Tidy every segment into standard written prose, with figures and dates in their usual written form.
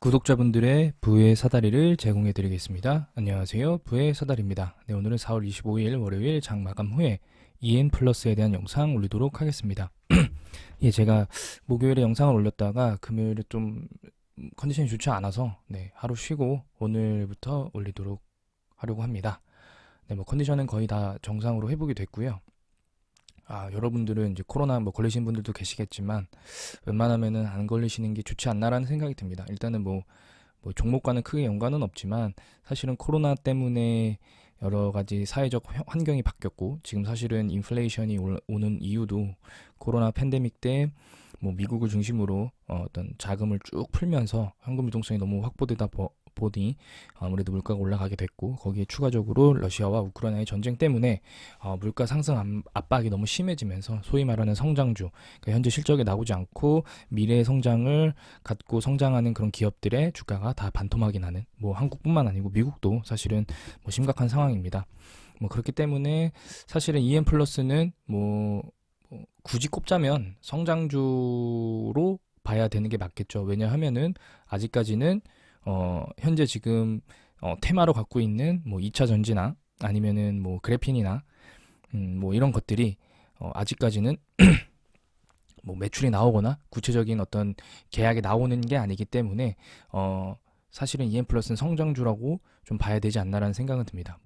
구독자분들의 부의 사다리를 제공해 드리겠습니다. 안녕하세요. 부의 사다리입니다. 네, 오늘은 4월 25일 월요일 장 마감 후에 EN 플러스에 대한 영상 올리도록 하겠습니다. 예, 제가 목요일에 영상을 올렸다가 금요일에 좀 컨디션이 좋지 않아서 하루 쉬고 오늘부터 올리도록 하려고 합니다. 네, 뭐 컨디션은 거의 다 정상으로 회복이 됐고요. 여러분들은 이제 코로나 걸리신 분들도 계시겠지만 웬만하면은 안 걸리시는 게 좋지 않나라는 생각이 듭니다. 일단은 뭐 종목과는 크게 연관은 없지만 사실은 코로나 때문에 여러 가지 사회적 환경이 바뀌었고 지금 사실은 인플레이션이 오는 이유도 코로나 팬데믹 때 미국을 중심으로 어떤 자금을 쭉 풀면서 현금 유동성이 너무 확보되다 보니 아무래도 물가가 올라가게 됐고 거기에 추가적으로 러시아와 우크라이나의 전쟁 때문에 물가 상승 압박이 너무 심해지면서 소위 말하는 성장주, 그러니까 현재 실적이 나오지 않고 미래의 성장을 갖고 성장하는 그런 기업들의 주가가 다 반토막이 나는 한국뿐만 아니고 미국도 사실은 심각한 상황입니다. 그렇기 때문에 사실은 EM 플러스는 굳이 꼽자면 성장주로 봐야 되는 게 맞겠죠. 왜냐하면은 아직까지는 현재 지금 테마로 갖고 있는 2차 전지나 아니면은 그래핀이나 이런 것들이 아직까지는 매출이 나오거나 구체적인 어떤 계약이 나오는 게 아니기 때문에 사실은 EM 플러스는 성장주라고 좀 봐야 되지 않나라는 생각은 듭니다.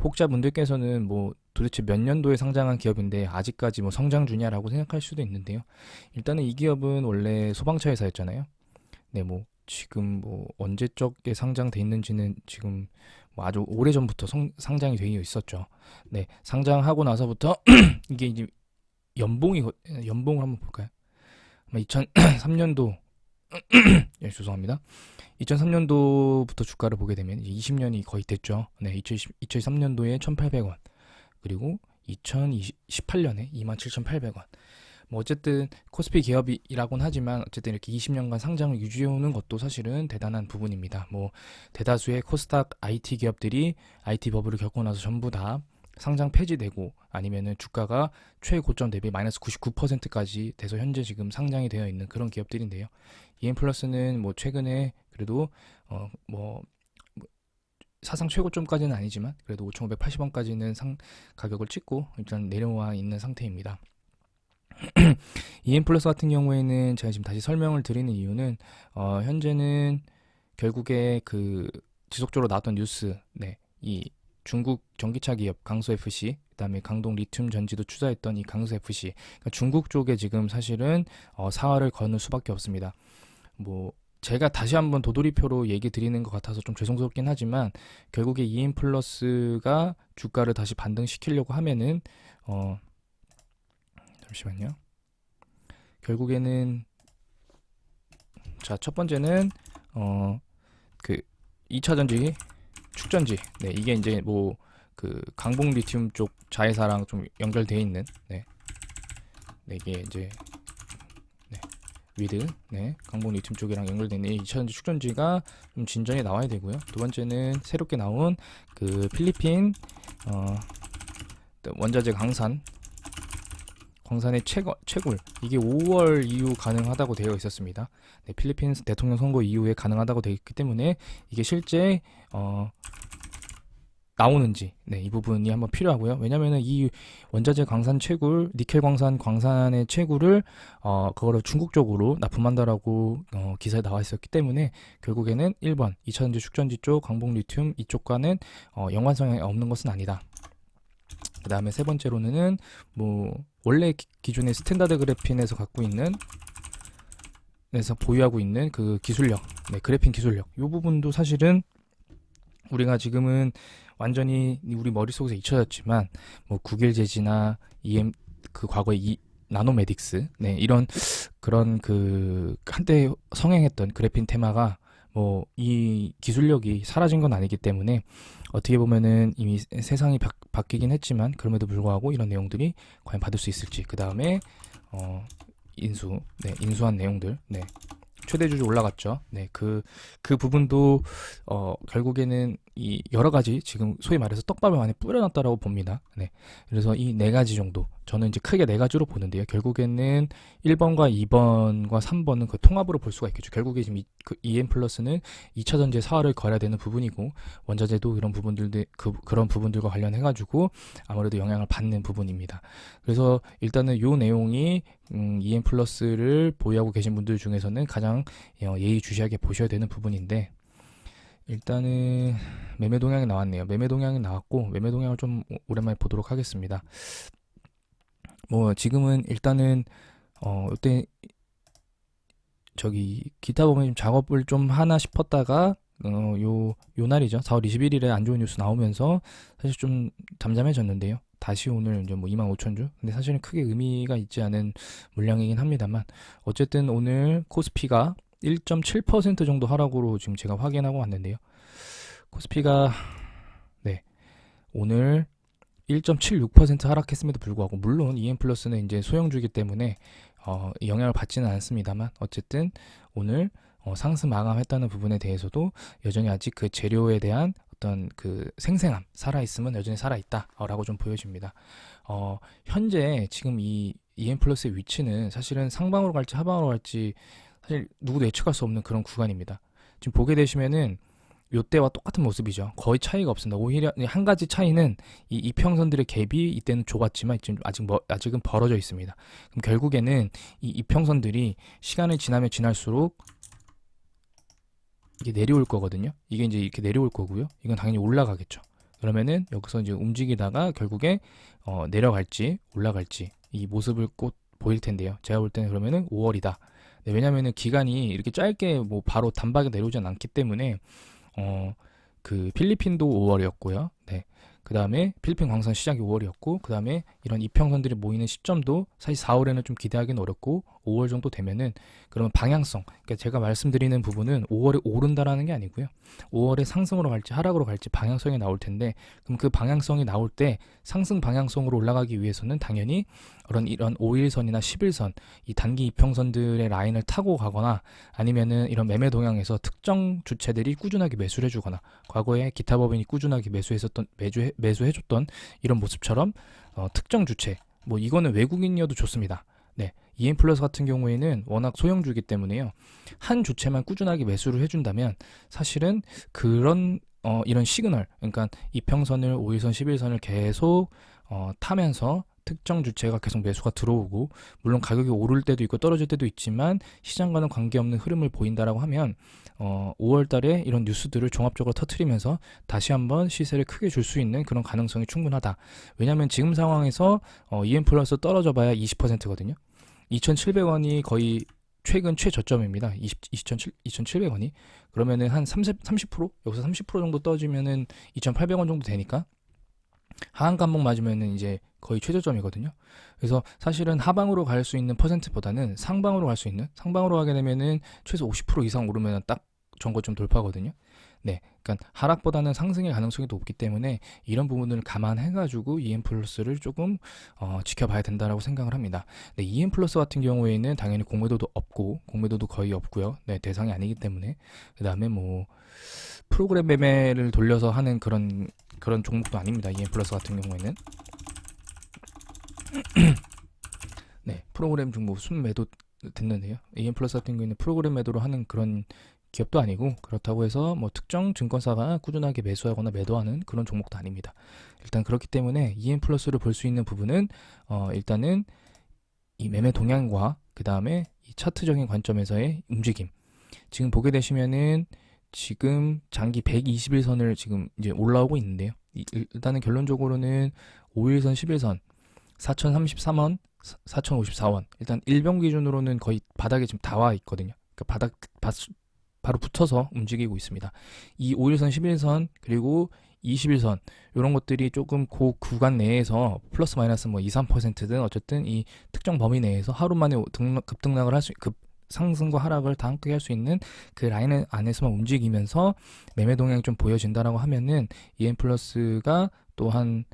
혹자분들께서는 도대체 몇 년도에 상장한 기업인데 아직까지 성장주냐라고 생각할 수도 있는데요. 일단은 이 기업은 원래 소방차 회사였잖아요. 네, 지금 언제적에 상장돼 있는지는 지금 아주 오래전부터 상장이 되어 있었죠. 네, 상장하고 나서부터 이게 이제 연봉을 한번 볼까요? 2003년도 예, 죄송합니다. 2003년도부터 주가를 보게 되면 이제 20년이 거의 됐죠. 네, 2023년도에 1,800원. 그리고 2018년에 27,800원. 어쨌든 코스피 기업이라고는 하지만 어쨌든 이렇게 20년간 상장을 유지해오는 것도 사실은 대단한 부분입니다. 대다수의 코스닥 IT 기업들이 IT 버블을 겪고 나서 전부 다 상장 폐지되고 아니면은 주가가 최고점 대비 마이너스 99%까지 돼서 현재 지금 상장이 되어 있는 그런 기업들인데요. EM 플러스는 최근에 그래도 사상 최고점까지는 아니지만 그래도 5,580원까지는 가격을 찍고 일단 내려와 있는 상태입니다. EM 플러스 같은 경우에는 제가 지금 다시 설명을 드리는 이유는 현재는 결국에 지속적으로 나왔던 뉴스, 이 중국 전기차 기업 강서 FC, 그다음에 강동 리튬 전지도 투자했던 이 강서 FC, 그러니까 중국 쪽에 지금 사실은 사활을 거는 수밖에 없습니다. 제가 다시 한번 도돌이표로 얘기 드리는 것 같아서 좀 죄송스럽긴 하지만 결국에 EM 플러스가 주가를 다시 반등시키려고 하면은 잠시만요. 결국에는 첫 번째는 2차 전지, 축전지. 네, 이게 이제 강봉 리튬 쪽 자회사랑 좀 연결되어 있는 이게 이제 위드 강봉 리튬 쪽이랑 연결되어 있는 2차 전지 축전지가 좀 진전이 나와야 되고요. 두 번째는 새롭게 나온 필리핀 원자재 광산의 채굴, 이게 5월 이후 가능하다고 되어 있었습니다. 필리핀 대통령 선거 이후에 가능하다고 되어 있기 때문에 이게 실제 나오는지 이 부분이 한번 필요하고요. 왜냐면은 이 원자재 광산 채굴, 니켈 광산의 채굴을 그거를 중국 쪽으로 납품한다라고 기사에 나와 있었기 때문에 결국에는 1번 2차전지 축전지 쪽 강봉 리튬 이쪽과는 연관성이 없는 것은 아니다. 그 다음에 세 번째로는 원래 기존의 스탠다드 그래핀에서 보유하고 있는 그 기술력, 그래핀 기술력, 이 부분도 사실은 우리가 지금은 완전히 우리 머릿속에서 잊혀졌지만 구길제지나 과거의 나노메딕스, 이런 그런 한때 성행했던 그래핀 테마가 이 기술력이 사라진 건 아니기 때문에 어떻게 보면은 이미 세상이 바뀌긴 했지만 그럼에도 불구하고 이런 내용들이 과연 받을 수 있을지. 그 다음에 인수한 내용들, 최대 주주 올라갔죠. 그 부분도 결국에는 이 여러 가지 지금 소위 말해서 떡밥을 많이 뿌려놨다라고 봅니다. 그래서 이 네 가지 정도, 저는 이제 크게 네 가지로 보는데요. 결국에는 1번과 2번과 3번은 그 통합으로 볼 수가 있겠죠. 결국에 지금 그 EM 플러스는 2차 전지의 사활을 걸어야 되는 부분이고, 원자재도 그런 부분들, 그런 부분들과 관련해가지고 아무래도 영향을 받는 부분입니다. 그래서 일단은 요 내용이 EM 플러스를 보유하고 계신 분들 중에서는 가장 예의주시하게 보셔야 되는 부분인데, 일단은 매매 동향이 나왔네요. 매매 동향이 나왔고, 매매 동향을 좀 오랜만에 보도록 하겠습니다. 뭐 지금은 일단은 이때 저기 기타 보면 작업을 좀 하나 싶었다가 요 날이죠. 4월 21일에 안 좋은 뉴스 나오면서 사실 좀 잠잠해졌는데요. 다시 오늘 이제 뭐 25,000주. 근데 사실은 크게 의미가 있지 않은 물량이긴 합니다만, 어쨌든 오늘 코스피가 1.7% 정도 하락으로 지금 제가 확인하고 왔는데요. 코스피가 네, 오늘 1.76% 하락했음에도 불구하고, 물론 EM 플러스는 이제 소형주기 때문에 영향을 받지는 않습니다만, 어쨌든 오늘 상승 마감했다는 부분에 대해서도 여전히 아직 그 재료에 대한 어떤 그 생생함, 살아있음은 여전히 살아있다라고 좀 보여집니다. 현재 지금 이 EM 플러스의 위치는 사실은 상방으로 갈지 하방으로 갈지 사실 누구도 예측할 수 없는 그런 구간입니다. 지금 보게 되시면은 요때와 똑같은 모습이죠. 거의 차이가 없습니다. 오히려 한 가지 차이는 이 이평선들의 갭이 이때는 좁았지만 지금 아직은 벌어져 있습니다. 그럼 결국에는 이 이평선들이 시간이 지나면 지날수록 이게 내려올 거거든요. 이게 이제 이렇게 내려올 거고요. 이건 당연히 올라가겠죠. 그러면은 여기서 이제 움직이다가 결국에 내려갈지 올라갈지 이 모습을 곧 보일 텐데요. 제가 볼 때는 그러면은 5월이다. 네, 왜냐면은 기간이 이렇게 짧게 뭐 바로 단박에 내려오진 않기 때문에 그 필리핀도 5월이었고요. 네. 그 다음에 필리핀 광산 시작이 5월이었고, 그 다음에 이런 이평선들이 모이는 시점도 사실 4월에는 좀 기대하기는 어렵고, 5월 정도 되면은 그러면 방향성, 그러니까 제가 말씀드리는 부분은 5월에 오른다라는 게 아니고요. 5월에 상승으로 갈지 하락으로 갈지 방향성이 나올 텐데, 그럼 그 방향성이 나올 때 상승 방향성으로 올라가기 위해서는 당연히 이런 5일선이나 11선, 이 단기 이평선들의 라인을 타고 가거나, 아니면은 이런 매매 동향에서 특정 주체들이 꾸준하게 매수를 해주거나, 과거에 기타 법인이 꾸준하게 매수해줬던 이런 모습처럼 특정 주체, 뭐 이거는 외국인이어도 좋습니다. 네, EM 플러스 같은 경우에는 워낙 소형주기 때문에요. 한 주체만 꾸준하게 매수를 해준다면 사실은 그런 이런 시그널, 그러니까 이평선을 5일선, 11선을 계속 타면서 특정 주체가 계속 매수가 들어오고, 물론 가격이 오를 때도 있고 떨어질 때도 있지만 시장과는 관계없는 흐름을 보인다라고 하면 5월 달에 이런 뉴스들을 종합적으로 터트리면서 다시 한번 시세를 크게 줄 수 있는 그런 가능성이 충분하다. 왜냐하면 지금 상황에서 EM 플러스 떨어져 봐야 20%거든요. 2,700원이 거의 최근 최저점입니다. 2,700원이. 그러면은 한 30%? 여기서 30% 정도 떨어지면은 2,800원 정도 되니까 하한 간목 맞으면은 이제 거의 최저점이거든요. 그래서 사실은 하방으로 갈 수 있는 퍼센트보다는 상방으로 갈 수 있는, 상방으로 가게 되면은 최소 50% 이상 오르면 딱 전고점 돌파거든요. 네, 그러니까 하락보다는 상승의 가능성이 높기 때문에 이런 부분을 감안해가지고 EM 플러스를 조금 지켜봐야 된다라고 생각을 합니다. 네, EM 플러스 같은 경우에는 당연히 공매도도 없고, 공매도도 거의 없고요. 네, 대상이 아니기 때문에. 그 다음에 뭐 프로그램 매매를 돌려서 하는 그런 종목도 아닙니다. EM 플러스 같은 경우에는. 네, 프로그램 종목 순매도 됐는데요. EM 플러스 같은 경우에는 프로그램 매도로 하는 그런 기업도 아니고, 그렇다고 해서 뭐 특정 증권사가 꾸준하게 매수하거나 매도하는 그런 종목도 아닙니다. 일단 그렇기 때문에 EM 플러스를 볼 수 있는 부분은 일단은 이 매매 동향과 그 다음에 이 차트적인 관점에서의 움직임. 지금 보게 되시면은 지금 장기 121선을 지금 이제 올라오고 있는데요. 일단은 결론적으로는 5일선, 11선, 4,033원, 4,054원. 일단 일병 기준으로는 거의 바닥에 지금 다 와 있거든요. 그러니까 바로 붙어서 움직이고 있습니다. 이 5일선, 11선, 그리고 21선, 이런 것들이 조금 그 구간 내에서 플러스 마이너스 뭐 2, 3%든 어쨌든 이 특정 범위 내에서 하루 만에 급등락을 할 수, 상승과 하락을 다 함께 할 수 있는 그 라인 안에서만 움직이면서 매매 동향이 좀 보여진다라고 하면은 EM 플러스가 또 한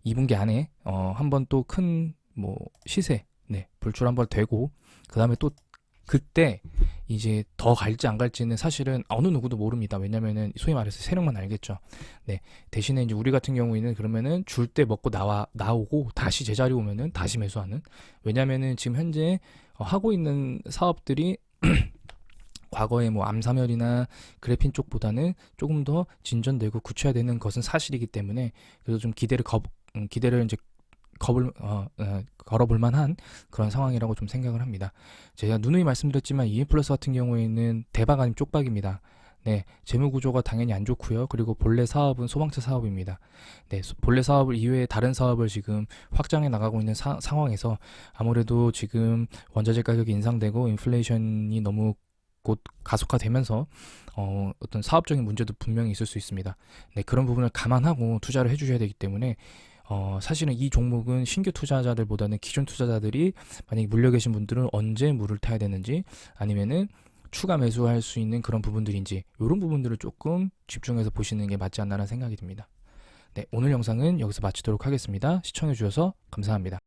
2분기 안에 한번 또 큰 뭐 시세, 네, 불출 한번 되고, 그 다음에 또 그때 이제 더 갈지 안 갈지는 사실은 어느 누구도 모릅니다. 왜냐면은 소위 말해서 세력만 알겠죠. 네. 대신에 이제 우리 같은 경우에는 그러면은 줄 때 먹고 나오고 다시 제자리 오면은 다시 매수하는. 왜냐면은 지금 현재 하고 있는 사업들이 과거에 뭐 암사멸이나 그래핀 쪽보다는 조금 더 진전되고 구체화되는 것은 사실이기 때문에 그래서 좀 기대를 이제 걸어볼 만한 그런 상황이라고 좀 생각을 합니다. 제가 누누이 말씀드렸지만 EM플러스 같은 경우에는 대박 아닌 쪽박입니다. 네, 재무 구조가 당연히 안 좋고요. 그리고 본래 사업은 소방차 사업입니다. 네, 본래 사업을 이외에 다른 사업을 지금 확장해 나가고 있는 상황에서 아무래도 지금 원자재 가격이 인상되고 인플레이션이 너무 곧 가속화되면서 어떤 사업적인 문제도 분명히 있을 수 있습니다. 네, 그런 부분을 감안하고 투자를 해주셔야 되기 때문에 사실은 이 종목은 신규 투자자들보다는 기존 투자자들이 만약에 물려 계신 분들은 언제 물을 타야 되는지 아니면은 추가 매수할 수 있는 그런 부분들인지 이런 부분들을 조금 집중해서 보시는 게 맞지 않나라는 생각이 듭니다. 네, 오늘 영상은 여기서 마치도록 하겠습니다. 시청해 주셔서 감사합니다.